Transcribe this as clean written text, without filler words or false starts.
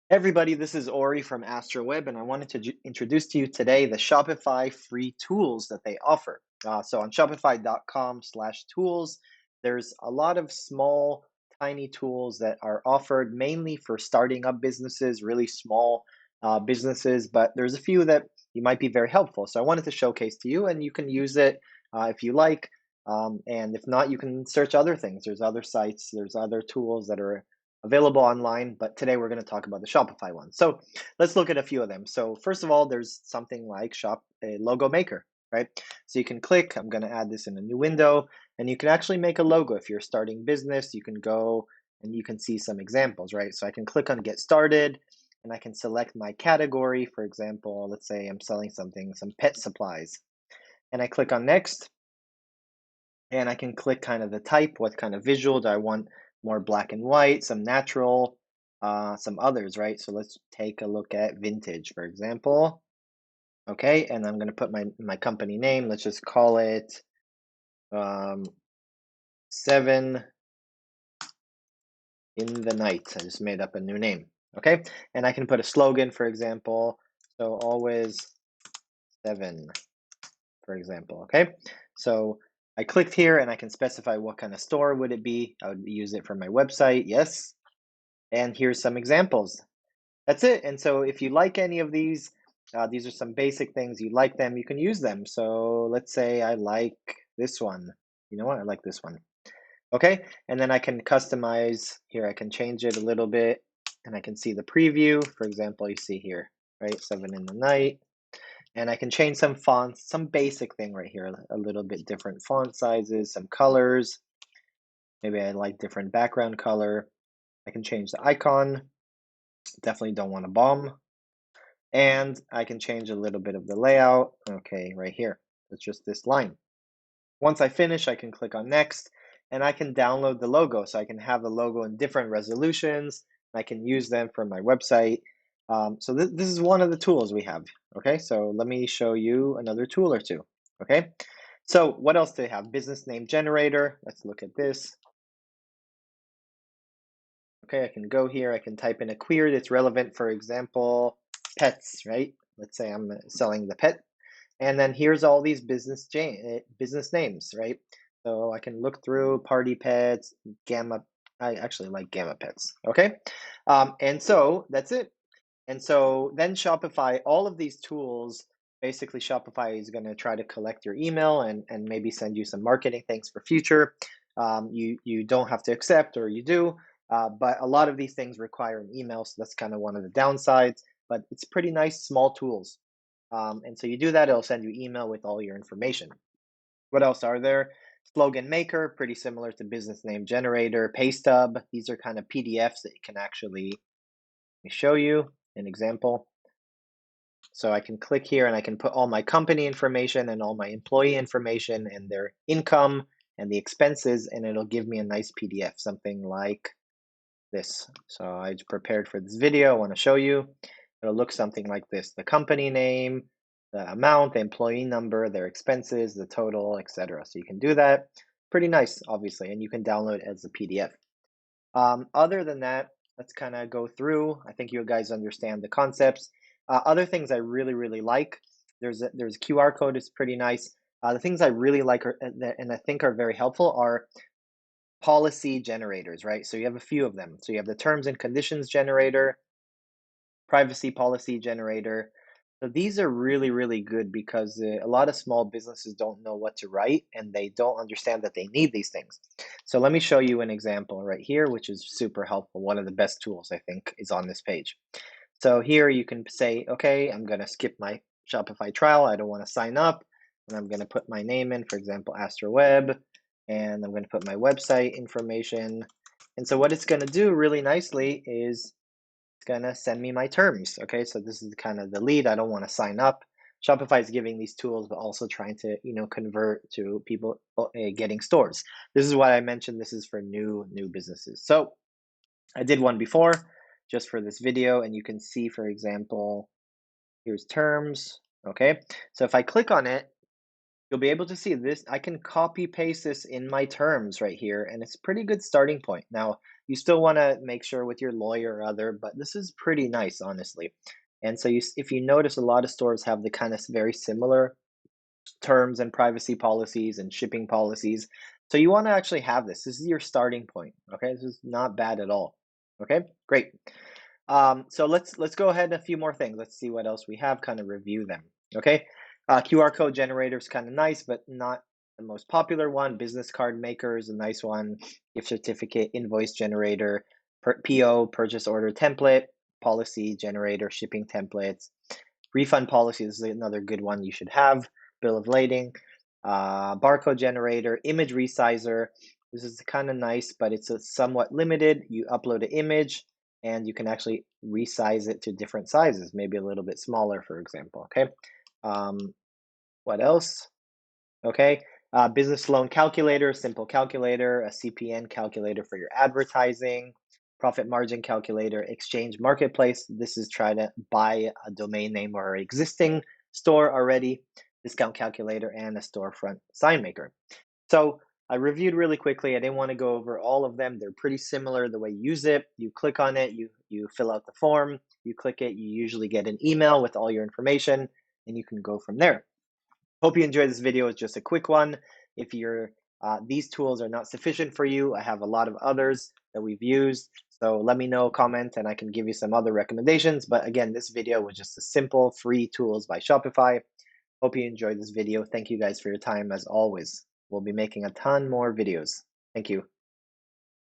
Everybody, this is Ori from AstroWeb, and I wanted to introduce to you today the Shopify free tools that they offer. So on shopify.com/tools, there's a lot of small, tiny tools that are offered mainly for starting up businesses, really small businesses, but there's a few that you might be very helpful. So I wanted to showcase to you, and you can use it if you like. And if not, you can search other things. There's other sites, there's other tools that are available online, but today we're going to talk about the Shopify one. So let's look at a few of them. So first of all, there's something like a logo maker, right? So you can click, I'm going to add this in a new window, and you can actually make a logo. If you're starting business, you can go and you can see some examples, right? So I can click on get started and I can select my category. For example, let's say I'm selling something, some pet supplies, and I click on next and I can click kind of the type, what kind of visual do I want, more black and white, some natural, some others, right? So let's take a look at vintage, for example. Okay, and I'm going to put my company name. Let's just call it um, 7 in the night. I just made up a new name. Okay, and I can put a slogan, for example. So always 7, for example. Okay, so I clicked here and I can specify what kind of store would it be. I would use it for my website. Yes. And here's some examples. That's it. And so if you like any of these are some basic things. You like them, you can use them. So let's say I like this one. You know what? I like this one. Okay. And then I can customize here. I can change it a little bit and I can see the preview. For example, you see here, right? 7 in the night. And I can change some fonts, some basic thing right here, a little bit different font sizes, some colors. Maybe I like different background color. I can change the icon. Definitely don't want a bomb. And I can change a little bit of the layout. Okay, right here. It's just this line. Once I finish, I can click on next and I can download the logo. So I can have the logo in different resolutions. I can use them for my website. So this is one of the tools we have. Okay, so let me show you another tool or two. Okay, so what else do they have? Business name generator. Let's look at this. Okay, I can go here, I can type in a query that's relevant, for example, pets, right? Let's say I'm selling the pet. And then here's all these business names, right? So I can look through party pets, gamma. I actually like gamma pets. Okay. And so that's it. And so then Shopify, all of these tools, basically Shopify is going to try to collect your email and maybe send you some marketing things for future. You don't have to accept, or you do, but a lot of these things require an email, so that's kind of one of the downsides. But it's pretty nice, small tools. And so you do that, it'll send you email with all your information. What else are there? Slogan Maker, pretty similar to Business Name Generator. Paystub, these are kind of PDFs that you can actually, let me show you an example. So I can click here and I can put all my company information and all my employee information and their income and the expenses, and it'll give me a nice PDF, something like this. So I prepared for this video. I want to show you. It'll look something like this: the company name, the amount, the employee number, their expenses, the total, etc. So you can do that. Pretty nice, obviously, and you can download it as a PDF. Other than that, let's kind of go through. I think you guys understand the concepts. Other things I really, really like. There's a QR code is pretty nice. The things I really like and I think are very helpful are policy generators, right? So you have a few of them. So you have the terms and conditions generator, privacy policy generator. So these are really, really good because a lot of small businesses don't know what to write and they don't understand that they need these things. So let me show you an example right here, which is super helpful. One of the best tools I think is on this page. So here you can say, okay, I'm going to skip my Shopify trial. I don't want to sign up. And I'm going to put my name in, for example, AstroWeb, and I'm going to put my website information. And so what it's going to do really nicely is it's going to send me my terms. Okay, so this is kind of the lead. I don't want to sign up. Shopify is giving these tools, but also trying to, convert to people getting stores. This is what I mentioned. This is for new businesses. So I did one before just for this video, and you can see, for example, here's terms. Okay, so if I click on it, you'll be able to see this. I can copy paste this in my terms right here, and it's a pretty good starting point. Now, You still want to make sure with your lawyer or other, but this is pretty nice, honestly. And so if you notice, a lot of stores have the kind of very similar terms and privacy policies and shipping policies. So you want to actually have this. This is your starting point. Okay, this is not bad at all. Okay, great. So let's go ahead and a few more things. Let's see what else we have. Kind of review them. Okay, QR code generator is kind of nice, but not the most popular one. Business card maker is a nice one. Gift certificate, invoice generator, PO, purchase order template, policy generator, shipping templates, refund policy. This is another good one you should have. Bill of lading, barcode generator, image resizer. This is kind of nice, but it's a somewhat limited. You upload an image and you can actually resize it to different sizes, maybe a little bit smaller, for example. Okay. What else? Okay. Business loan calculator, simple calculator, a CPN calculator for your advertising, profit margin calculator, exchange marketplace. This is try to buy a domain name or existing store already, discount calculator, and a storefront sign maker. So I reviewed really quickly. I didn't want to go over all of them. They're pretty similar the way you use it. You click on it, you fill out the form, you click it, you usually get an email with all your information, and you can go from there. Hope you enjoyed this video. It's just a quick one. If these tools are not sufficient for you, I have a lot of others that we've used. So let me know, comment, and I can give you some other recommendations. But again, this video was just a simple free tools by Shopify. Hope you enjoyed this video. Thank you guys for your time as always. We'll be making a ton more videos. Thank you.